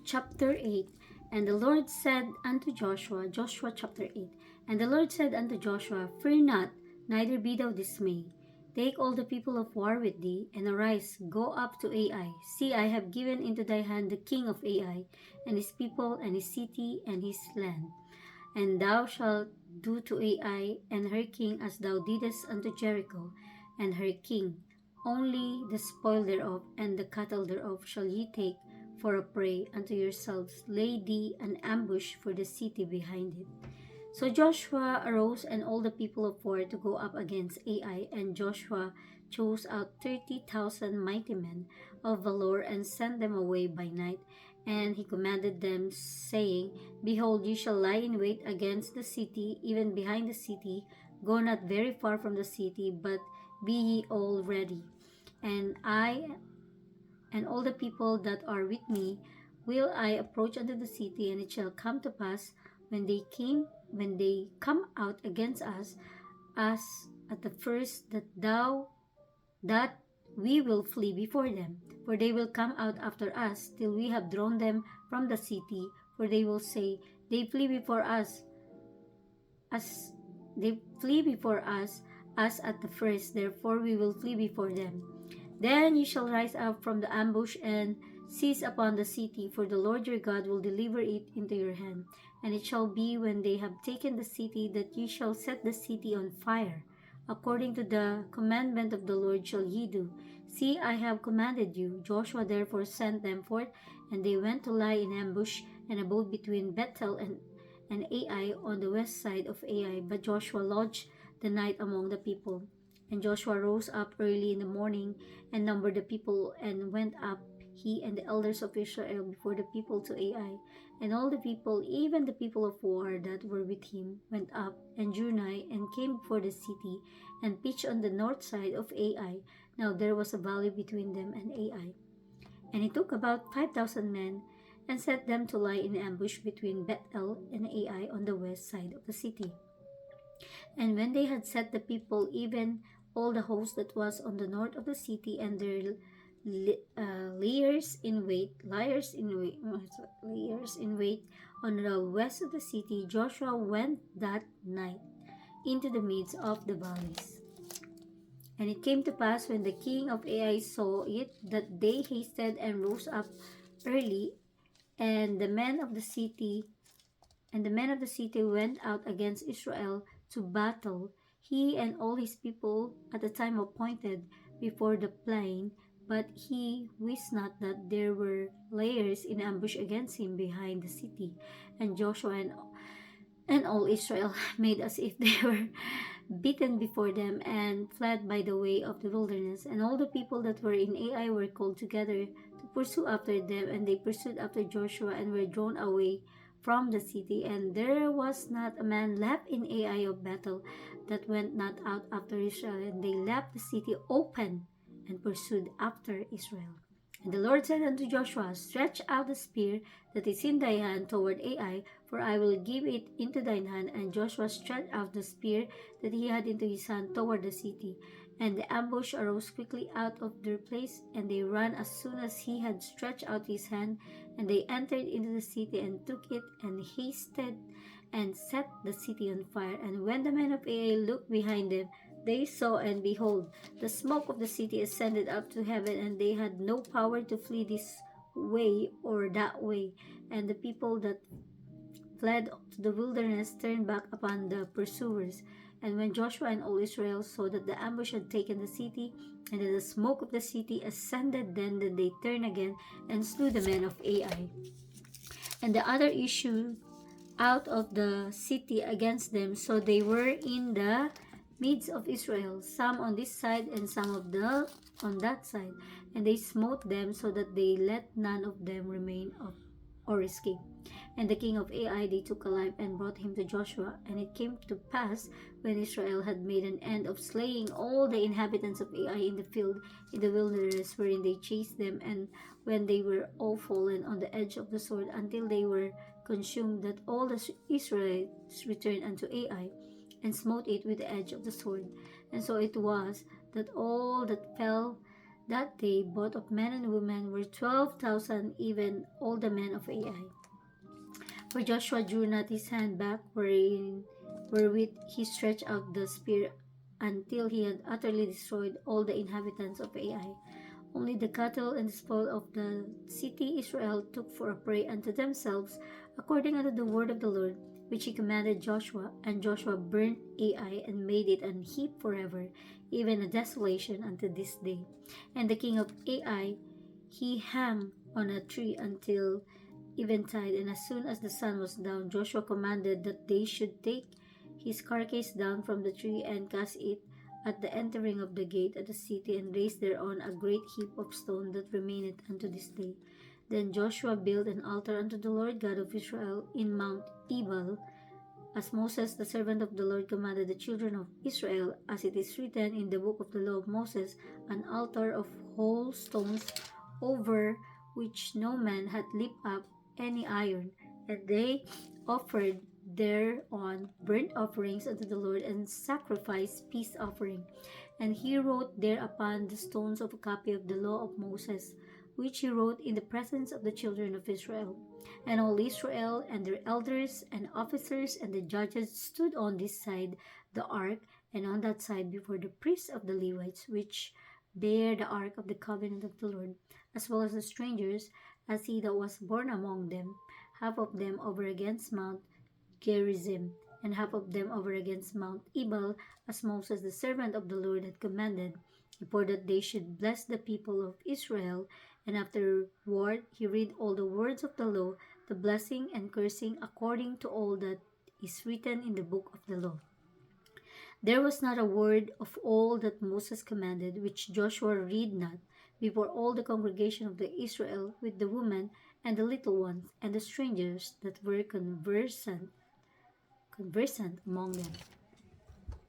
Chapter 8. And the Lord said unto Joshua, Joshua chapter 8, And the Lord said unto Joshua, Fear not, neither be thou dismayed. Take all the people of war with thee, and arise, go up to Ai. See, I have given into thy hand the king of Ai, and his people, and his city, and his land. And thou shalt do to Ai and her king as thou didst unto Jericho and her king. Only the spoil thereof and the cattle thereof shall ye take for a prey unto yourselves. Lay thee an ambush for the city behind it. So Joshua arose and all the people of war to go up against Ai, and Joshua chose out 30,000 mighty men of valor and sent them away by night. And he commanded them, saying, Behold, ye shall lie in wait against the city, even behind the city. Go not very far from the city, but be ye all ready. And I and all the people that are with me will I approach unto the city, and it shall come to pass when they come out against us, as at the first, that we will flee before them. For they will come out after us till we have drawn them from the city. For they will say, They flee before us, as they flee before us, as at the first. Therefore we will flee before them. Then ye shall rise up from the ambush and seize upon the city, for the Lord your God will deliver it into your hand. And it shall be when they have taken the city that ye shall set the city on fire. According to the commandment of the Lord shall ye do. See, I have commanded you. Joshua therefore sent them forth, and they went to lie in ambush and abode between Bethel and Ai on the west side of Ai. But Joshua lodged the night among the people. And Joshua rose up early in the morning and numbered the people, and went up, he and the elders of Israel, before the people to Ai. And all the people, even the people of war that were with him, went up and drew nigh, and came before the city, and pitched on the north side of Ai. Now there was a valley between them and Ai. And he took about 5,000 men, and set them to lie in ambush between Bethel and Ai on the west side of the city. And when they had set the people, even all the host that was on the north of the city, and their layers in wait on the west of the city, Joshua went that night into the midst of the valleys. And it came to pass, when the king of Ai saw it, that they hasted and rose up early, and the men of the city went out against Israel to battle, he and all his people at the time appointed before the plain. But he wist not that there were layers in ambush against him behind the city. And Joshua and all Israel made as if they were beaten before them, and fled by the way of the wilderness. And all the people that were in Ai were called together to pursue after them, and they pursued after Joshua, and were drawn away from the city. And there was not a man left in Ai of Bethel that went not out after Israel. And they left the city open, and pursued after Israel. And the Lord said unto Joshua, Stretch out the spear that is in thy hand toward Ai, for I will give it into thine hand. And Joshua stretched out the spear that he had into his hand toward the city. And the ambush arose quickly out of their place, and they ran as soon as he had stretched out his hand. And they entered into the city, and took it, and hasted, and set the city on fire. And when the men of Ai looked behind them, they saw, and behold, the smoke of the city ascended up to heaven, and they had no power to flee this way or that way. And the people that fled to the wilderness turned back upon the pursuers. And when Joshua and all Israel saw that the ambush had taken the city, and that the smoke of the city ascended, then they turned again, and slew the men of Ai. And the other issued out of the city against them, so they were in the midst of Israel, some on this side and some on that side. And they smote them, so that they let none of them remain or escape. And the king of Ai they took alive, and brought him to Joshua. And it came to pass, when Israel had made an end of slaying all the inhabitants of Ai in the field, in the wilderness wherein they chased them, and when they were all fallen on the edge of the sword, until they were consumed, that all the Israelites returned unto Ai, and smote it with the edge of the sword. And so it was, that all that fell That day, both of men and women were 12,000, even all the men of Ai. For Joshua drew not his hand back, wherewith he stretched out the spear, until he had utterly destroyed all the inhabitants of Ai. Only the cattle and the spoil of the city Israel took for a prey unto themselves, according unto the word of the Lord, which he commanded Joshua. And Joshua burnt Ai and made it an heap forever, even a desolation unto this day. And the king of Ai he hung on a tree until eventide, and as soon as the sun was down, Joshua commanded that they should take his carcass down from the tree and cast it at the entering of the gate of the city, and raised thereon a great heap of stone that remaineth unto this day. Then Joshua built an altar unto the Lord God of Israel in Mount Ebal, as Moses the servant of the Lord commanded the children of Israel, as it is written in the book of the law of Moses, an altar of whole stones, over which no man had lifted up any iron. And they offered thereon burnt offerings unto the Lord, and sacrificed peace offering. And he wrote there upon the stones of a copy of the law of Moses, which he wrote in the presence of the children of Israel. And all Israel and their elders and officers and the judges stood on this side the ark, and on that side before the priests of the Levites, which bear the ark of the covenant of the Lord, as well as the strangers, as he that was born among them, half of them over against Mount Gerizim, and half of them over against Mount Ebal, as Moses the servant of the Lord had commanded, before that they should bless the people of Israel. And afterward he read all the words of the law, the blessing and cursing, according to all that is written in the book of the law. There was not a word of all that Moses commanded which Joshua read not before all the congregation of the Israel, with the women and the little ones and the strangers that were conversant among them.